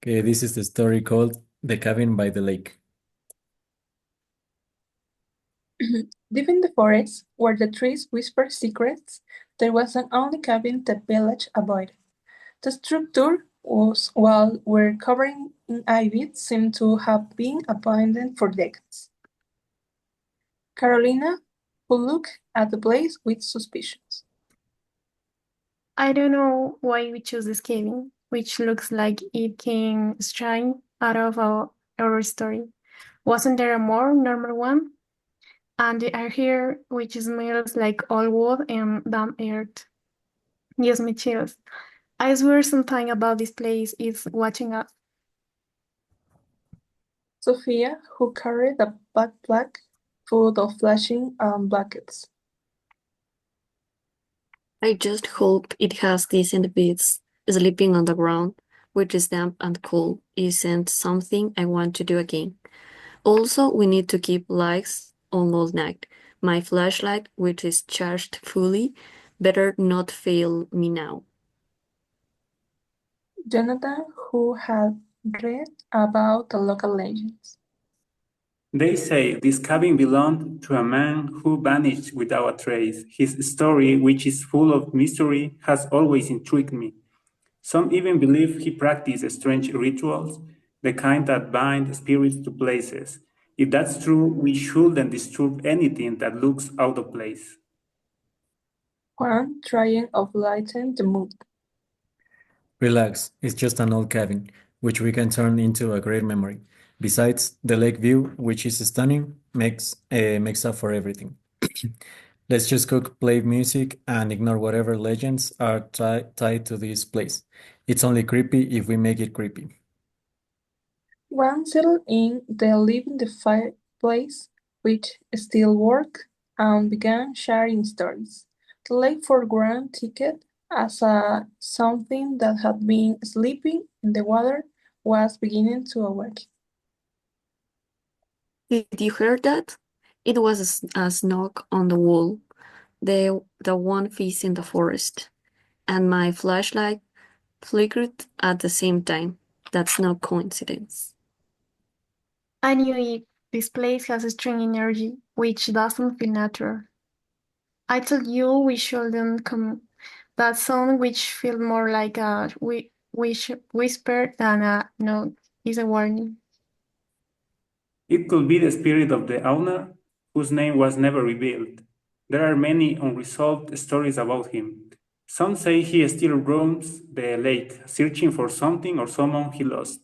Okay, this is the story called The Cabin by the Lake. Deep in the forest, where the trees whispered secrets, there was an only cabin the village avoided. The structure was, while were covering in ivy, seemed to have been abandoned for decades. Carolina, who looked at the place with suspicions. I don't know why we chose this cabin, which looks like it came straight out of a horror story. Wasn't there a more normal one? And the air here, which smells like old wood and damp earth, gives me chills. I swear something about this place is watching us. Sophia, who carried a backpack full of flashing blankets. I just hope it has decent beds. Sleeping on the ground, which is damp and cool, isn't something I want to do again. Also, we need to keep lights on all night. My flashlight, which is charged fully, better not fail me now. Jonathan, who had read about the local legends. They say this cabin belonged to a man who vanished without a trace. His story, which is full of mystery, has always intrigued me. Some even believe he practiced strange rituals, the kind that bind spirits to places. If that's true, we shouldn't disturb anything that looks out of place. Juan, trying to lighten the mood. Relax, it's just an old cabin, which we can turn into a great memory. Besides, the lake view, which is stunning, makes up for everything. Let's just cook, play music, and ignore whatever legends are tied to this place. It's only creepy if we make it creepy. Juan settled in, they lived in the fireplace, which still worked, and began sharing stories. The lake for Juan ticket as something that had been sleeping in the water was beginning to awake. Did you hear that? It was a knock on the wall, the one facing the forest, and my flashlight flickered at the same time. That's no coincidence. I knew it. This place has a strong energy, which doesn't feel natural. I told you we shouldn't come. That sound, which feels more like a whisper than a note, is a warning. It could be the spirit of the owner, whose name was never revealed. There are many unresolved stories about him. Some say he still roams the lake, searching for something or someone he lost.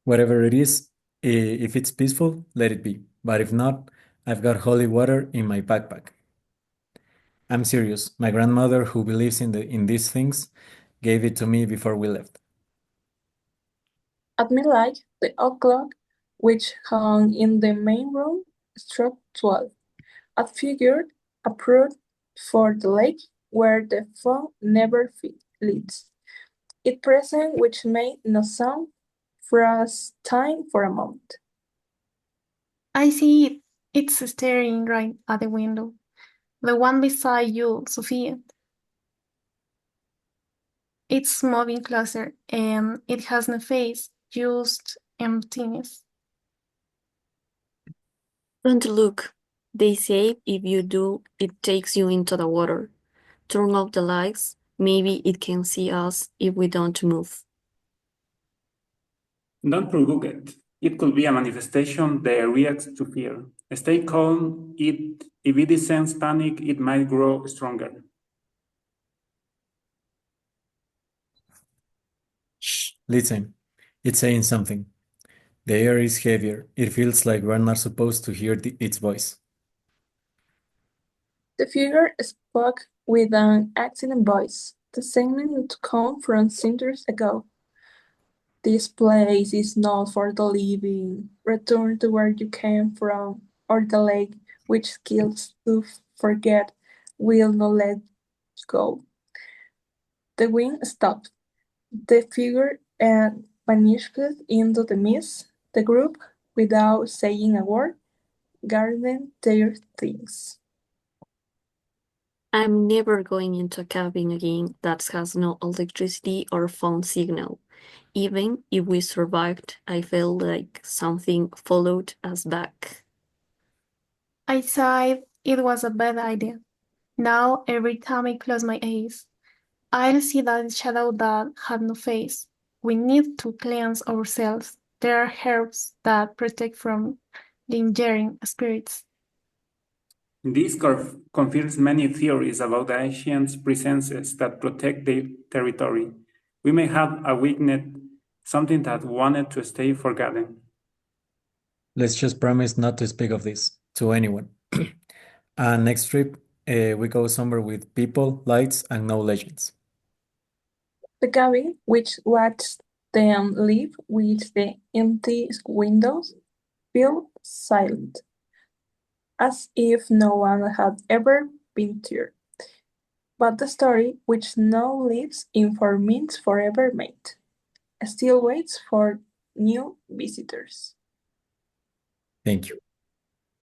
Whatever it is, if it's peaceful, let it be. But if not, I've got holy water in my backpack. I'm serious. My grandmother, who believes in these things, gave it to me before we left. At midnight, the oak clock, which hung in the main room, struck 12. A figure appeared for the lake, where the phone never leads. It present which made no sound, froze time for a moment. I see it. It's staring right at the window. The one beside you, Sophia. It's moving closer, and it has no face, just emptiness. Don't look. They say if you do, it takes you into the water. Turn off the lights. Maybe it can see us if we don't move. Don't provoke it. It could be a manifestation that reacts to fear. Stay calm. If it senses panic, it might grow stronger. Shh, listen. It's saying something. The air is heavier. It feels like we're not supposed to hear its voice. The figure spoke with an accident voice, the same to come from centuries ago. This place is not for the living. Return to where you came from, or the lake, which kills to forget, will not let you go. The wind stopped. The figure vanished into the mist. The group, without saying a word, gathered their things. I'm never going into a cabin again that has no electricity or phone signal. Even if we survived, I felt like something followed us back. I sighed. It was a bad idea. Now, every time I close my eyes, I'll see that shadow that had no face. We need to cleanse ourselves. There are herbs that protect from lingering spirits. This confirms many theories about the ancient presences that protect their territory. We may have awakened something that wanted to stay forgotten. Let's just promise not to speak of this to anyone. And next trip, we go somewhere with people, lights, and no legends. The cabin, which watched them leave with the empty windows, felt silent, as if no one had ever been there. But the story, which now lives in 4 minutes forever made, still waits for new visitors. Thank you.